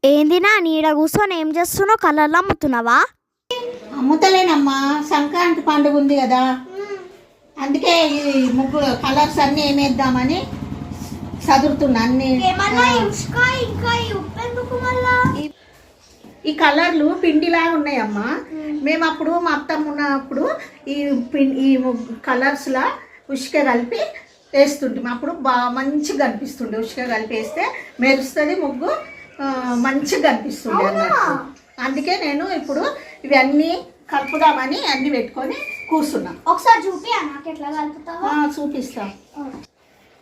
ఏందినా నీడ కూర్చొని ఏం చేస్తున్నావు? కలర్లు అమ్ముతున్నావా? అమ్ముతలేనమ్మా, సంక్రాంతి పండుగ ఉంది కదా, అందుకే ఈ ముగ్గు కలర్స్ అన్నీ ఏమేద్దామని చదువుతున్నా అన్ని. ఈ కలర్లు పిండిలాగా ఉన్నాయమ్మా. మేము అప్పుడు మా అత్తమ్మ ఉన్నప్పుడు ఈ కలర్స్లా ఉష్క కలిపి వేస్తుంటాం. అప్పుడు మంచిగా కనిపిస్తుండే. ఉష్క కలిపి వేస్తే మెరుస్తుంది ముగ్గు, మంచిగా కనిపిస్తుండే అన్నట్టు. అందుకే నేను ఇప్పుడు ఇవన్నీ కలుపుదామని అన్ని పెట్టుకొని కూర్చున్నా. ఒకసారి చూపి నాకు ఎట్లా కలుపుతావా? చూపిస్తా.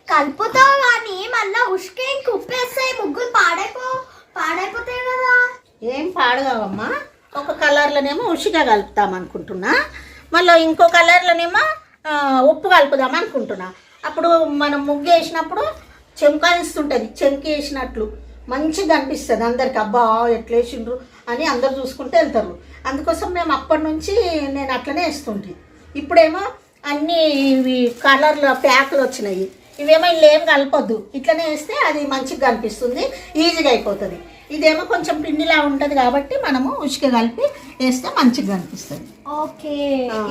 కలుపుతావు కానీ మళ్ళీ ఉష్క ఇంక ఉప్పేస్తాయి, ముగ్గులు పాడైపోతాయి కదా. ఏం పాడుగావమ్మా. ఒక కలర్లోనేమో ఉష్క కలుపుతాం అనుకుంటున్నా, మళ్ళీ ఇంకో కలర్లోనేమో ఉప్పు కలుపుదాం అనుకుంటున్నా. అప్పుడు మనం ముగ్గు వేసినప్పుడు చెంకాయిస్తుంటుంది, చెంకి వేసినట్లు మంచిగా అనిపిస్తుంది అందరికి. అబ్బా ఎట్లా వేసిండ్రు అని అందరు చూసుకుంటూ వెళ్తారు. అందుకోసం మేము అప్పటి నుంచి నేను అట్లనే వేస్తుంటే. ఇప్పుడేమో అన్నీ ఇవి కలర్ల ప్యాకులు వచ్చినాయి. ఇవేమో ఇలా ఏం కలపొద్దు, ఇట్లనే వేస్తే అది మంచిగా కనిపిస్తుంది, ఈజీగా అయిపోతుంది. ఇదేమో కొంచెం పిండిలా ఉంటుంది కాబట్టి మనము ఉష్క కలిపి వేస్తే మంచిగా కనిపిస్తుంది. ఓకే,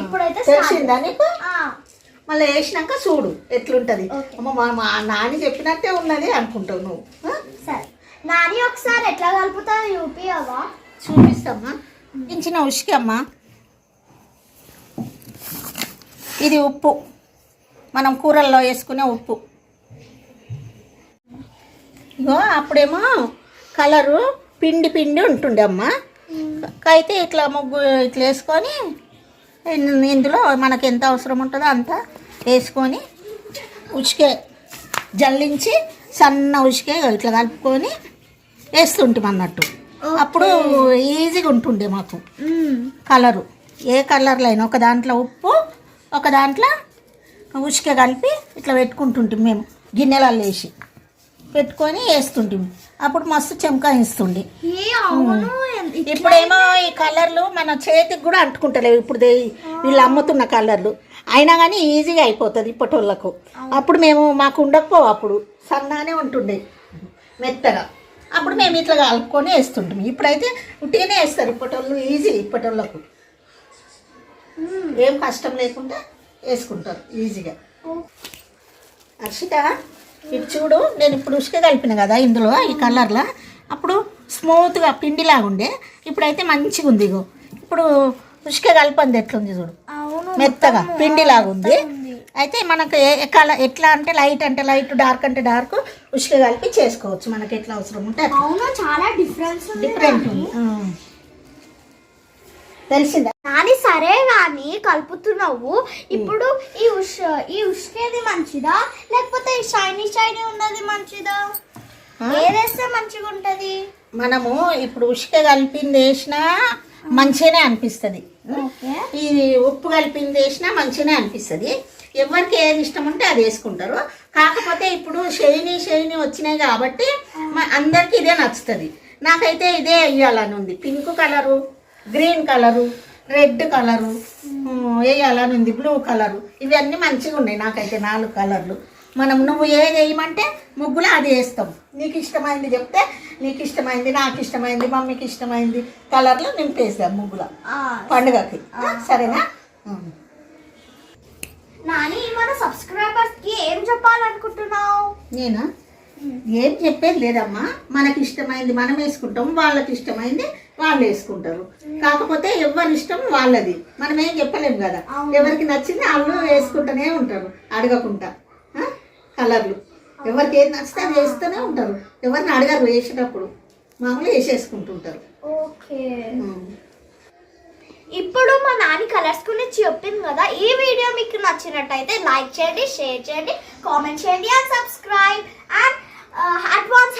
ఇప్పుడైతే తెలిసిందా నీకు? మళ్ళీ వేసినాక చూడు ఎట్లుంటుంది. అమ్మ మా నాని చెప్పినట్టే ఉన్నది అనుకుంటావు నువ్వు. సరే నాని, ఒకసారి ఎట్లా కలుపుతావు చూపియవా? చూపిస్తామ్మా. చిన్న ఉష్క అమ్మా. ఇది ఉప్పు, మనం కూరల్లో వేసుకునే ఉప్పు. ఇగో అప్పుడేమో కలరు పిండి పిండి ఉంటుండే అమ్మా. అయితే ఇట్లా ముగ్గు ఇట్లా వేసుకొని ఇందులో మనకు ఎంత అవసరం ఉంటుందో అంత వేసుకొని ఉష్కే జల్లించి సన్న ఉష్కే ఇట్లా కలుపుకొని వేస్తుంటాం అన్నట్టు. అప్పుడు ఈజీగా ఉంటుండే మాకు కలరు. ఏ కలర్లో అయినా ఒక దాంట్లో ఉప్పు, ఒక దాంట్లో ఉష్క కలిపి ఇట్లా పెట్టుకుంటుంటాం మేము. గిన్నెలలో వేసి పెట్టుకొని వేస్తుంటాం. అప్పుడు మస్తు చెంకాయిస్తుండే. ఇప్పుడేమో ఈ కలర్లు మన చేతికి కూడా అంటుకుంటలేవు. ఇప్పుడు వీళ్ళు అమ్ముతున్న కలర్లు అయినా కానీ ఈజీగా అయిపోతుంది ఇప్పటోళ్ళకు. అప్పుడు మాకు ఉండకపోవు, అప్పుడు సన్నగానే ఉంటుండే మెత్తగా. అప్పుడు మేము ఇట్లా కలుపుకొని వేస్తుంటాం. ఇప్పుడైతే ఉట్టిగానే వేస్తారు ఇప్పటోళ్ళు, ఈజీ ఇప్పటోళ్ళకు. ఏం కష్టం లేకుండా వేసుకుంటారు ఈజీగా. హర్షిత ఇటు చూడు, నేను ఇప్పుడు ఉష్క కలిపిన కదా ఇందులో ఈ కలర్లో. అప్పుడు స్మూత్గా పిండిలాగా ఉండే, ఇప్పుడైతే మంచిగా ఉంది. ఇగో ఇప్పుడు ఉష్క కలిపంది ఎట్లుంది చూడు, మెత్తగా పిండిలాగా ఉంది. అయితే మనకు కలర్ ఎట్లా అంటే లైట్, డార్క్ అంటే డార్క్ ఉష్క కలిపి చేసుకోవచ్చు. మనకి ఎట్లా అవసరం ఉంటే చాలా డిఫరెంట్ ఉంది. తెలిసిందా నాని? సరే కానీ కలుపుతున్నావు. ఇప్పుడు ఈ ఉష్కేది మంచిదా లేకపోతే షైనీ ఉన్నది మంచిదా? ఏదేస్తే మంచిగా ఉంటది? మనము ఇప్పుడు ఉష్క కలిపింది వేసినా మంచిగానే అనిపిస్తుంది, ఈ ఉప్పు కలిపింది వేసినా మంచిగానే అనిపిస్తుంది. ఎవరికి ఏది ఇష్టం ఉంటే అది వేసుకుంటారు. కాకపోతే ఇప్పుడు షైనీ వచ్చినాయి కాబట్టి అందరికి ఇదే నచ్చుతుంది. నాకైతే ఇదే వేయాలని ఉంది. Pink colour, green colour, red colour వేయాలని ఉంది, బ్లూ కలరు. ఇవన్నీ మంచిగా ఉన్నాయి నాకైతే 4 కలర్లు. నువ్వు ఏది వేయమంటే ముగ్గులో అది వేస్తాం. నీకు ఇష్టమైంది చెప్తే, నీకు ఇష్టమైంది, నాకు ఇష్టమైంది, మమ్మీకి ఇష్టమైంది కలర్లు నింపేస్తాం ముగ్గులో పండుగకి. సరేనా నాని? మన సబ్స్క్రైబర్స్కి ఏం చెప్పాలనుకుంటున్నావు? నేనా? ఏం చెప్పేది లేదమ్మా. మనకి ఇష్టమైంది మనం వేసుకుంటాం, వాళ్ళకి ఇష్టమైంది వాళ్ళు వేసుకుంటారు. కాకపోతే ఎవరి ఇష్టం వాళ్ళది, మనం ఏం చెప్పలేము కదా. ఎవరికి నచ్చింది వాళ్ళు వేసుకుంటూనే ఉంటారు అడగకుండా. కలర్లు ఎవరికి ఏది నచ్చితే అది వేస్తూనే ఉంటారు. ఎవరిని అడగరు వేసేటప్పుడు, మామూలు వేసేసుకుంటుంటారు. ఓకే, ఇప్పుడు మా నాని కలర్స్ గురించి చెప్పింది కదా. ఈ వీడియో మీకు నచ్చినట్టయితే లైక్ చేయండి, షేర్ చేయండి, కామెంట్ చేయండి అండ్ సబ్స్క్రైబ్ అండ్ అడ్వాన్స్